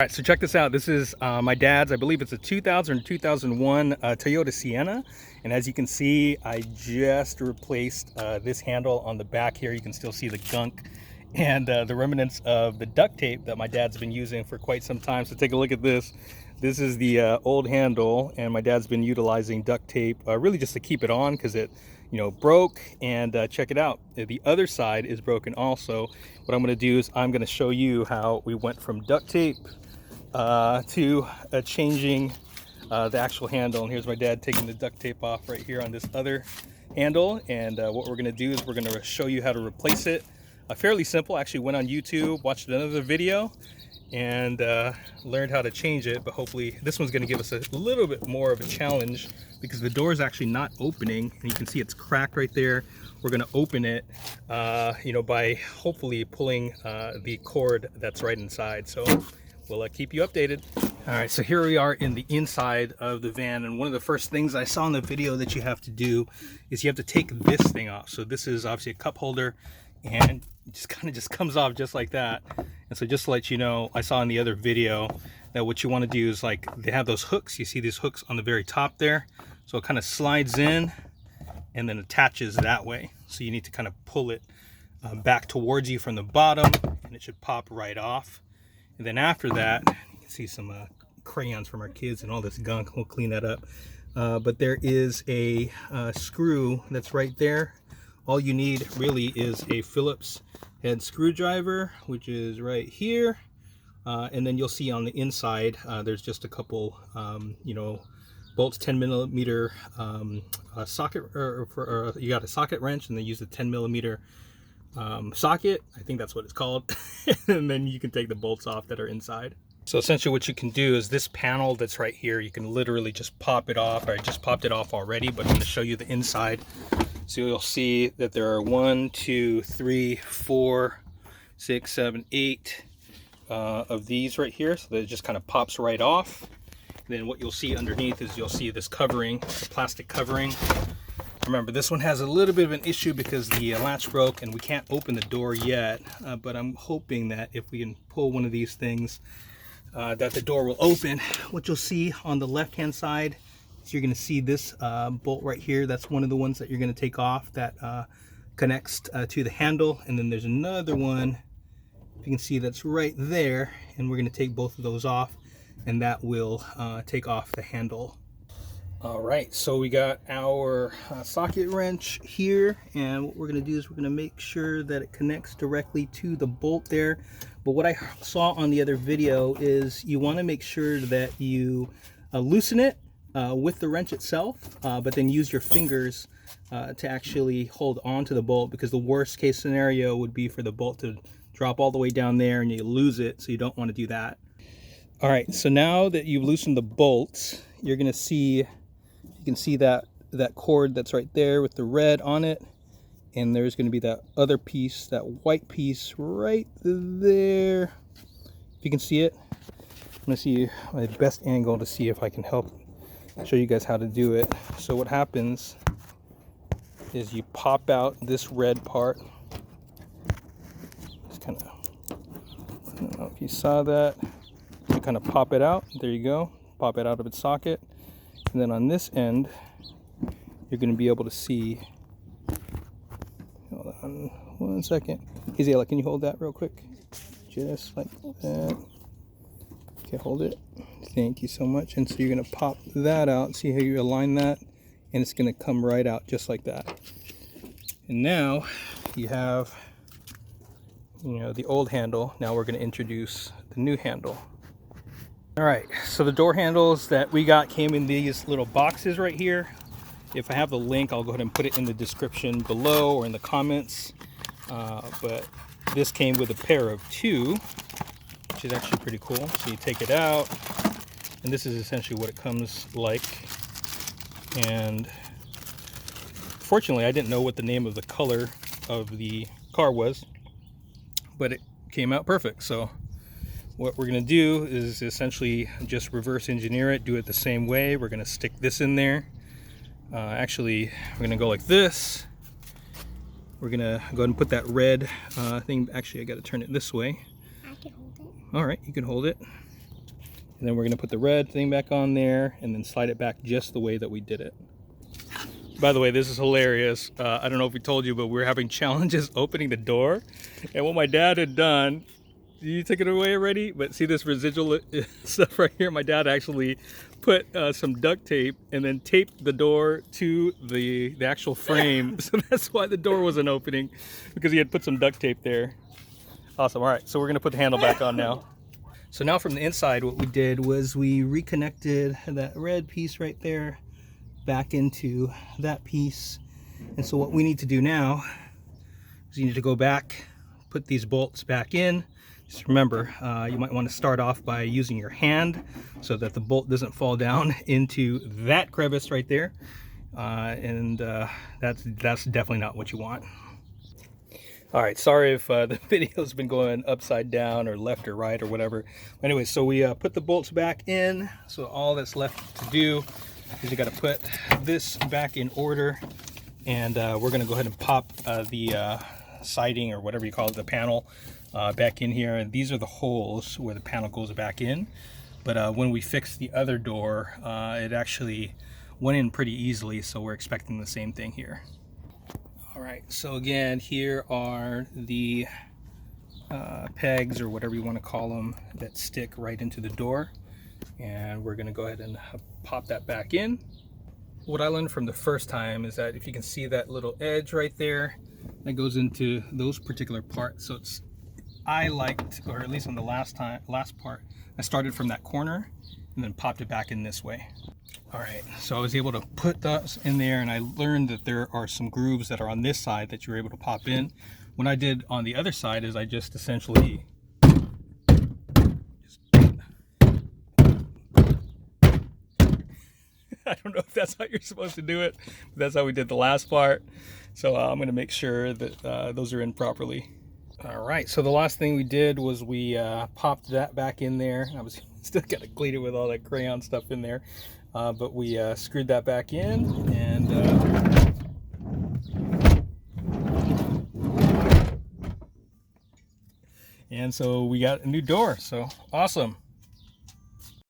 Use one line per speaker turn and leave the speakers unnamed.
All right, so check this out. This is my dad's, I believe it's a 2000 or 2001 Toyota Sienna. And as you can see, I just replaced this handle on the back here. You can still see the gunk and the remnants of the duct tape that my dad's been using for quite some time. So take a look at this. This is the old handle, and my dad's been utilizing duct tape really just to keep it on because it broke. And check it out, the other side is broken also. What I'm going to do is I'm going to show you how we went from duct tape to changing the actual handle. And here's my dad taking the duct tape off right here on this other handle. And what we're going to do is we're going to show you how to replace it. Fairly simple. I actually went on YouTube, watched another video, and learned how to change it. But hopefully this one's going to give us a little bit more of a challenge because the door is actually not opening, and you can see it's cracked right there. We're going to open it by hopefully pulling the cord that's right inside. So we'll keep you updated. All right, so here we are in the inside of the van, and one of the first things I saw in the video that you have to do is you have to take this thing off. So this is obviously a cup holder, and it just kind of just comes off just like that. And so just to let you know, I saw in the other video that what you want to do is, like, they have those hooks. You see these hooks on the very top there, so it kind of slides in and then attaches that way. So you need to kind of pull it back towards you from the bottom, and it should pop right off. And then after that, you can see some crayons from our kids and all this gunk. We'll clean that up. But there is a screw that's right there. All you need really is a Phillips head screwdriver, which is right here. And then you'll see on the inside, there's just a couple, bolts, 10 millimeter socket, or you got a socket wrench, and they use a 10 millimeter socket. I think that's what it's called. And then you can take the bolts off that are inside. So essentially what you can do is this panel that's right here, you can literally just pop it off. I just popped it off already, but I'm going to show you the inside. So you'll see that there are 1, 2, 3, 4, 6, 7, 8 of these right here. So that it just kind of pops right off. And then what you'll see underneath is you'll see this covering, plastic covering. Remember, this one has a little bit of an issue because the latch broke and we can't open the door yet, but I'm hoping that if we can pull one of these things, that the door will open. What you'll see on the left hand side is you're going to see this bolt right here. That's one of the ones that you're going to take off that connects to the handle. And then there's another one, if you can see, that's right there, and we're going to take both of those off, and that will take off the handle. All right, so we got our socket wrench here, and what we're going to do is we're going to make sure that it connects directly to the bolt there. But what I saw on the other video is you want to make sure that you loosen it with the wrench itself, but then use your fingers to actually hold on to the bolt, because the worst case scenario would be for the bolt to drop all the way down there and you lose it, so you don't want to do that. All right, so now that you've loosened the bolts, you're going to see, you can see that cord that's right there with the red on it, and there's going to be that other piece, that white piece right there. If you can see it, I'm going to see my best angle to see if I can help show you guys how to do it. So what happens is you pop out this red part. Just kind of, I don't know if you saw that. You kind of pop it out. There you go. Pop it out of its socket. And then on this end, you're going to be able to see. Hold on 1 second. Izayla, can you hold that real quick? Just like that. Okay, hold it. Thank you so much. And so you're going to pop that out. See how you align that? And it's going to come right out just like that. And now you have, the old handle. Now we're going to introduce the new handle. All right, so the door handles that we got came in these little boxes right here. If I have the link, I'll go ahead and put it in the description below or in the comments. But this came with a pair of 2, which is actually pretty cool. So you take it out, and this is essentially what it comes like. And fortunately, I didn't know what the name of the color of the car was, but it came out perfect. So what we're going to do is essentially just reverse engineer it, do it the same way. We're going to stick this in there. Actually, we're going to go like this. We're going to go ahead and put that red thing. Actually, I got to turn it this way.
I can hold it.
All right, you can hold it. And then we're going to put the red thing back on there and then slide it back just the way that we did it. By the way, this is hilarious. I don't know if we told you, but we're having challenges opening the door. And what my dad had done, you take it away already? But see this residual stuff right here? My dad actually put some duct tape and then taped the door to the actual frame. So that's why the door wasn't opening, because he had put some duct tape there. Awesome. All right, so we're gonna put the handle back on now. So now from the inside, what we did was we reconnected that red piece right there back into that piece. And so what we need to do now is you need to go back, put these bolts back in. Just remember, you might want to start off by using your hand so that the bolt doesn't fall down into that crevice right there. That's definitely not what you want. All right, sorry if the video's been going upside down or left or right or whatever. Anyway, so we put the bolts back in. So all that's left to do is you got to put this back in order, and we're going to go ahead and pop the siding or whatever you call it, the panel, back in here. And these are the holes where the panel goes back in. But when we fixed the other door, it actually went in pretty easily, so we're expecting the same thing here. All right, so again, here are the pegs or whatever you want to call them that stick right into the door. And we're gonna go ahead and pop that back in. What I learned from the first time is that if you can see that little edge right there, that goes into those particular parts. So I liked, or at least on the last part, I started from that corner and then popped it back in this way. All right, so I was able to put those in there, and I learned that there are some grooves that are on this side that you're able to pop in. What I did on the other side is I just essentially I don't know if that's how you're supposed to do it, but that's how we did the last part. So I'm gonna make sure that those are in properly. All right, so the last thing we did was we popped that back in there. I was still gotta clean it with all that crayon stuff in there, but we screwed that back in, and so we got a new door. So awesome.